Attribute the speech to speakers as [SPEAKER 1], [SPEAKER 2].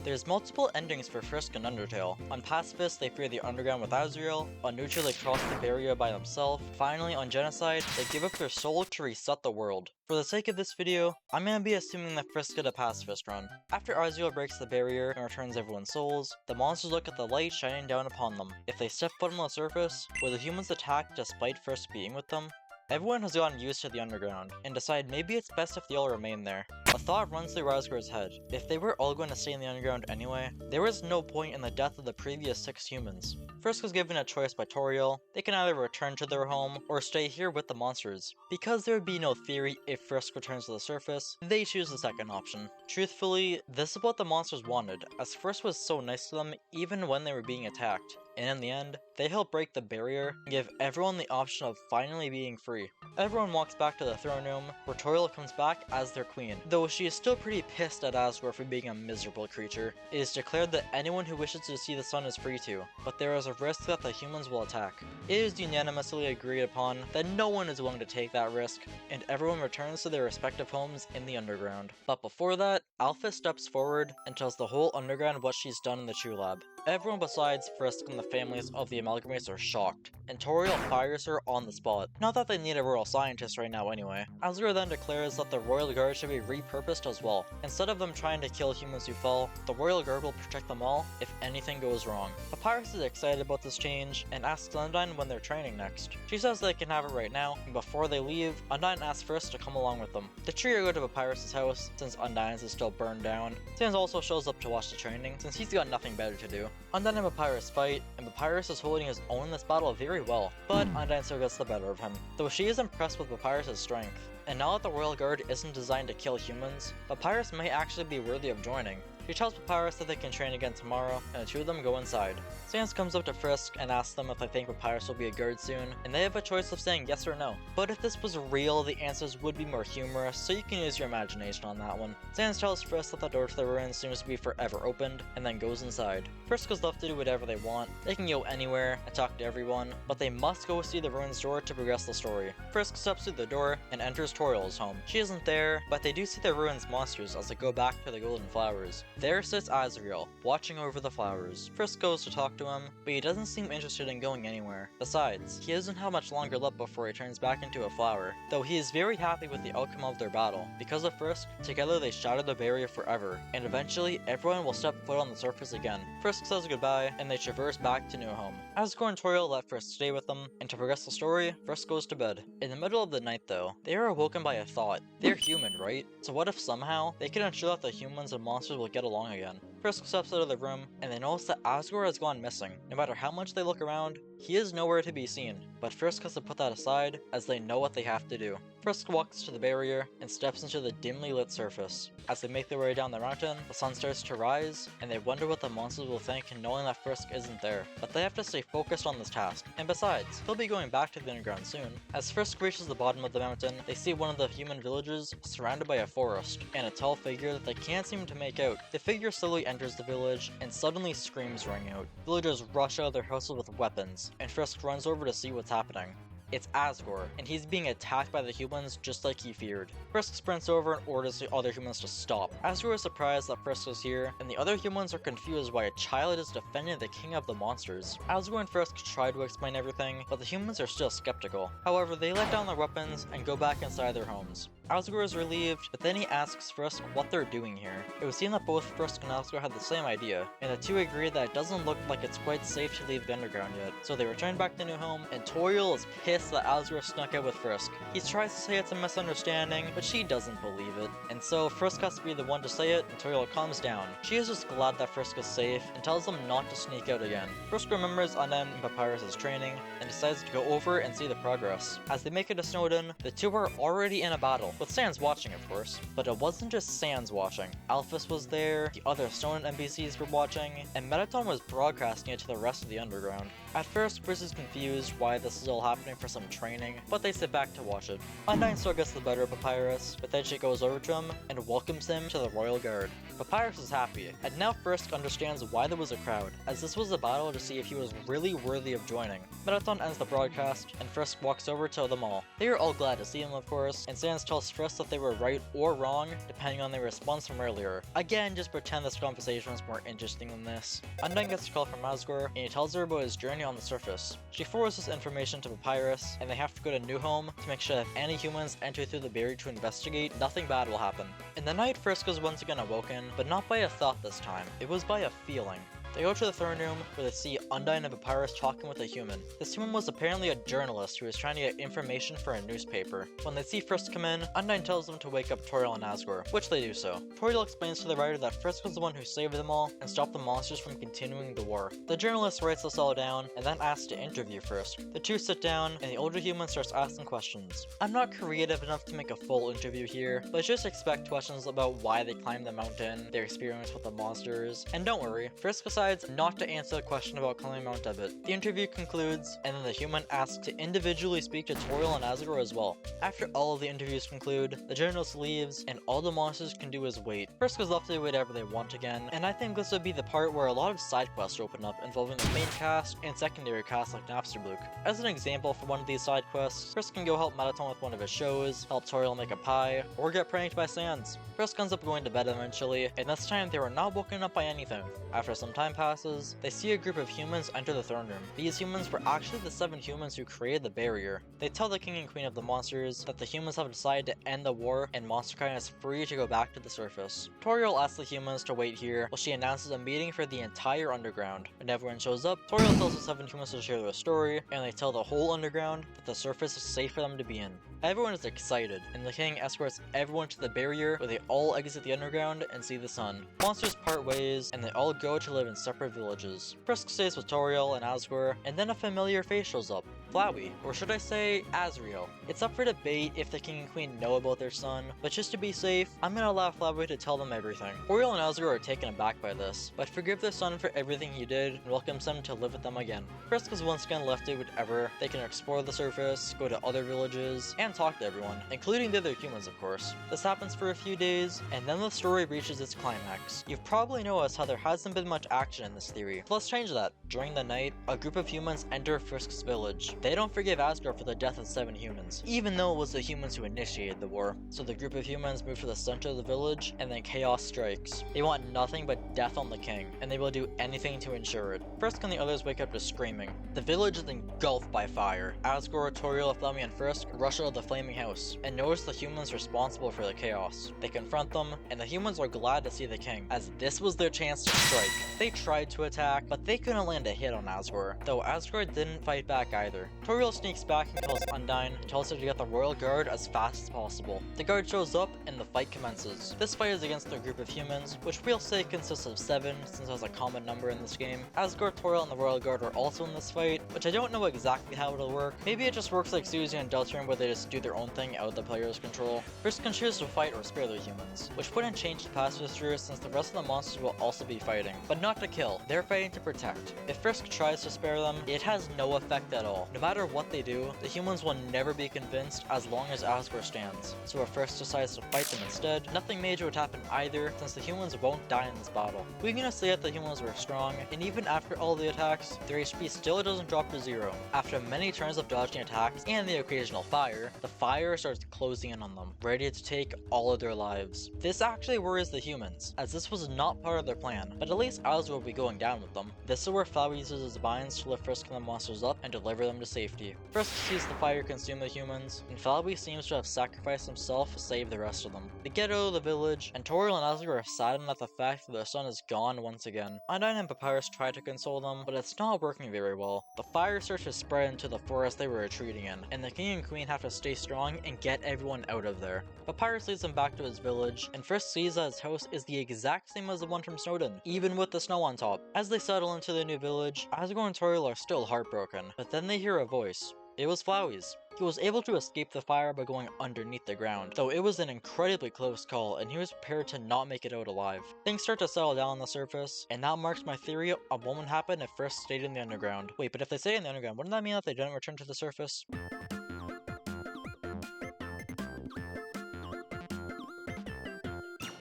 [SPEAKER 1] There's multiple endings for Frisk and Undertale. On Pacifist, they fear the underground with Azrael. On Neutral, they cross the barrier by themselves. Finally, on Genocide, they give up their soul to reset the world. For the sake of this video, I'm gonna be assuming that Frisk did a Pacifist run. After Azrael breaks the barrier and returns everyone's souls, the monsters look at the light shining down upon them. If they step foot on the surface, will the humans attack despite Frisk being with them? Everyone has gotten used to the underground, and decide maybe it's best if they all remain there. A thought runs through Razgor's head. If they were all going to stay in the underground anyway, there was no point in the death of the previous 6 humans. Frisk was given a choice by Toriel. They can either return to their home, or stay here with the monsters. Because there would be no theory if Frisk returns to the surface, they choose the second option. Truthfully, this is what the monsters wanted, as Frisk was so nice to them even when they were being attacked. And in the end, they help break the barrier and give everyone the option of finally being free. Everyone walks back to the throne room, where Toriel comes back as their queen. Though she is still pretty pissed at Asgore for being a miserable creature, it is declared that anyone who wishes to see the sun is free to, but there is a risk that the humans will attack. It is unanimously agreed upon that no one is willing to take that risk, and everyone returns to their respective homes in the underground. But before that, Alpha steps forward and tells the whole underground what she's done in the True Lab. Everyone besides Frisk and the families of the Amalgamates are shocked, and Toriel fires her on the spot. Not that they need a royal scientist right now anyway. Azure then declares that the Royal Guard should be repurposed as well. Instead of them trying to kill humans who fall, the Royal Guard will protect them all if anything goes wrong. Papyrus is excited about this change, and asks Undyne when they're training next. She says they can have it right now, and before they leave, Undyne asks Frisk to come along with them. The trio go to Papyrus' house, since Undyne's is still burned down. Sans also shows up to watch the training, since he's got nothing better to do. Undyne and Papyrus fight, and Papyrus is holding his own in this battle very well, but Undyne still gets the better of him, though she is impressed with Papyrus' strength. And now that the Royal Guard isn't designed to kill humans, Papyrus may actually be worthy of joining. She tells Papyrus that they can train again tomorrow, and the two of them go inside. Sans comes up to Frisk and asks them if they think Papyrus will be a guard soon, and they have a choice of saying yes or no. But if this was real, the answers would be more humorous, so you can use your imagination on that one. Sans tells Frisk that the door to the ruins seems to be forever opened, and then goes inside. Frisk is left to do whatever they want. They can go anywhere and talk to everyone, but they must go see the ruins door to progress the story. Frisk steps through the door and enters Toriel's home. She isn't there, but they do see the ruins monsters as they go back to the golden flowers. There sits Azrael, watching over the flowers. Frisk goes to talk to him, but he doesn't seem interested in going anywhere. Besides, he doesn't have much longer left before he turns back into a flower, though he is very happy with the outcome of their battle. Because of Frisk, together they shatter the barrier forever, and eventually everyone will step foot on the surface again. Frisk says goodbye, and they traverse back to New Home. Asgore and Toriel let Frisk stay with them, and to progress the story, Frisk goes to bed. In the middle of the night though, they are awoken by a thought. They're human, right? So what if somehow, they can ensure that the humans and monsters will get along again? Frisk steps out of the room, and they notice that Asgore has gone missing. No matter how much they look around, he is nowhere to be seen. But Frisk has to put that aside, as they know what they have to do. Frisk walks to the barrier, and steps into the dimly lit surface. As they make their way down the mountain, the sun starts to rise, and they wonder what the monsters will think knowing that Frisk isn't there. But they have to stay focused on this task. And besides, he'll be going back to the underground soon. As Frisk reaches the bottom of the mountain, they see one of the human villages surrounded by a forest, and a tall figure that they can't seem to make out. The figure slowly enters the village, and suddenly screams ring out. Villagers rush out of their houses with weapons, and Frisk runs over to see what's happening. It's Asgore, and he's being attacked by the humans just like he feared. Frisk sprints over and orders the other humans to stop. Asgore is surprised that Frisk is here, and the other humans are confused why a child is defending the king of the monsters. Asgore and Frisk try to explain everything, but the humans are still skeptical. However, they let down their weapons and go back inside their homes. Asgore is relieved, but then he asks Frisk what they're doing here. It would seem that both Frisk and Asgore had the same idea, and the two agree that it doesn't look like it's quite safe to leave the underground yet. So they return back to New Home, and Toriel is pissed that Asgore snuck out with Frisk. He tries to say it's a misunderstanding, but she doesn't believe it. And so Frisk has to be the one to say it, and Toriel calms down. She is just glad that Frisk is safe, and tells them not to sneak out again. Frisk remembers Undyne and Papyrus' training, and decides to go over and see the progress. As they make it to Snowdin, the two are already in a battle, with Sans watching of course. But it wasn't just Sans watching. Alphys was there, the other Snowdin NPCs were watching, and Mettaton was broadcasting it to the rest of the underground. At first, Frisk is confused why this is all happening for some training, but they sit back to watch it. Undyne still gets the better of Papyrus, but then she goes over to him and welcomes him to the Royal Guard. Papyrus is happy, and now Frisk understands why there was a crowd, as this was a battle to see if he was really worthy of joining. Mettaton ends the broadcast, and Frisk walks over to them all. They are all glad to see him of course, and Sans tells tells Frisk that they were right or wrong, depending on their response from earlier. Again, just pretend this conversation was more interesting than this. Undyne gets a call from Asgore, and he tells her about his journey on the surface. She forwards this information to Papyrus, and they have to go to New Home to make sure that if any humans enter through the barrier to investigate, nothing bad will happen. In the night, Frisk is once again awoken, but not by a thought this time. It was by a feeling. They go to the throne room, where they see Undyne and Papyrus talking with a human. This human was apparently a journalist who was trying to get information for a newspaper. When they see Frisk come in, Undyne tells them to wake up Toriel and Asgore, which they do so. Toriel explains to the writer that Frisk was the one who saved them all and stopped the monsters from continuing the war. The journalist writes this all down and then asks to interview Frisk. The two sit down, and the older human starts asking questions. I'm not creative enough to make a full interview here, but just expect questions about why they climbed the mountain, their experience with the monsters, and don't worry, Frisk decides not to answer the question about climbing Mount Debit. The interview concludes, and then the human asks to individually speak to Toriel and Asgore as well. After all of the interviews conclude, the journalist leaves, and all the monsters can do is wait. Frisk is left to do whatever they want again, and I think this would be the part where a lot of side quests open up involving the main cast and secondary cast like Napsterbluke. As an example for one of these side quests, Frisk can go help Mettaton with one of his shows, help Toriel make a pie, or get pranked by Sans. Frisk ends up going to bed eventually, and this time they were not woken up by anything. After some time passes, they see a group of humans enter the throne room. These humans were actually the 7 humans who created the barrier. They tell the king and queen of the monsters that the humans have decided to end the war and monsterkind is free to go back to the surface. Toriel asks the humans to wait here while she announces a meeting for the entire underground. When everyone shows up, Toriel tells the 7 humans to share their story, and they tell the whole underground that the surface is safe for them to be in. Everyone is excited, and the king escorts everyone to the barrier where they all exit the underground and see the sun. Monsters part ways, and they all go to live in separate villages. Frisk stays with Toriel and Asgore, and then a familiar face shows up. Flowey, or should I say Azriel. It's up for debate if the king and queen know about their son, but just to be safe, I'm gonna allow Flowey to tell them everything. Toriel and Asgore are taken aback by this, but forgive their son for everything he did and welcomes them to live with them again. Frisk is once again left to do whatever. They can explore the surface, go to other villages, and talk to everyone, including the other humans of course. This happens for a few days, and then the story reaches its climax. You've probably noticed how there hasn't been much action in this theory. Let's change that. During the night, a group of humans enter Frisk's village. They don't forgive Asgore for the death of 7 humans, even though it was the humans who initiated the war. So the group of humans move to the center of the village, and then chaos strikes. They want nothing but death on the king, and they will do anything to ensure it. Frisk and the others wake up to screaming. The village is engulfed by fire. Asgore, Toriel, Flowey, and Frisk rush out of the flaming house, and notice the humans responsible for the chaos. They confront them, and the humans are glad to see the king, as this was their chance to strike. They tried to attack, but they couldn't land a hit on Asgore, though Asgore didn't fight back either. Toriel sneaks back and kills Undyne, and tells her to get the royal guard as fast as possible. The guard shows up, and the fight commences. This fight is against a group of humans, which we'll say consists of 7, since there's a common number in this game. Asgore, Toriel, and the royal guard are also in this fight, which I don't know exactly how it'll work. Maybe it just works like Suzy and Deltarune, where they just do their own thing out of the player's control. Frisk can choose to fight or spare the humans, which wouldn't change the pacifist through since the rest of the monsters will also be fighting, but not to kill. They're fighting to protect. If Frisk tries to spare them, it has no effect at all. No matter what they do, the humans will never be convinced as long as Asgore stands. So if Frisk decides to fight them instead, nothing major would happen either, since the humans won't die in this battle. We're gonna say that the humans were strong, and even after all the attacks, their HP still doesn't drop to 0. After many turns of dodging attacks and the occasional fire, the fire starts closing in on them, ready to take all of their lives. This actually worries the humans, as this was not part of their plan, but at least Asgore will be going down with them. This is where Flowey uses his vines to lift Frisk and the monsters up and deliver them to safety. Frisk sees the fire consume the humans, and Flowey seems to have sacrificed himself to save the rest of them. They get out of the village, and Toriel and Asgore are saddened at the fact that their son is gone once again. Undyne and Papyrus try to console them, but it's not working very well. The fire starts to spread into the forest they were retreating in, and the king and queen have to stay strong and get everyone out of there. Papyrus leads them back to his village, and Frisk sees that his house is the exact same as the one from Snowdin, even with the snow on top. As they settle into the new village, Asgore and Toriel are still heartbroken, but then they hear a voice. It was Flowey's. He was able to escape the fire by going underneath the ground, though it was an incredibly close call and he was prepared to not make it out alive. Things start to settle down on the surface, and that marks my theory on what would happen if Frisk stayed in the underground. Wait, but if they stay in the underground, wouldn't that mean that they didn't return to the surface?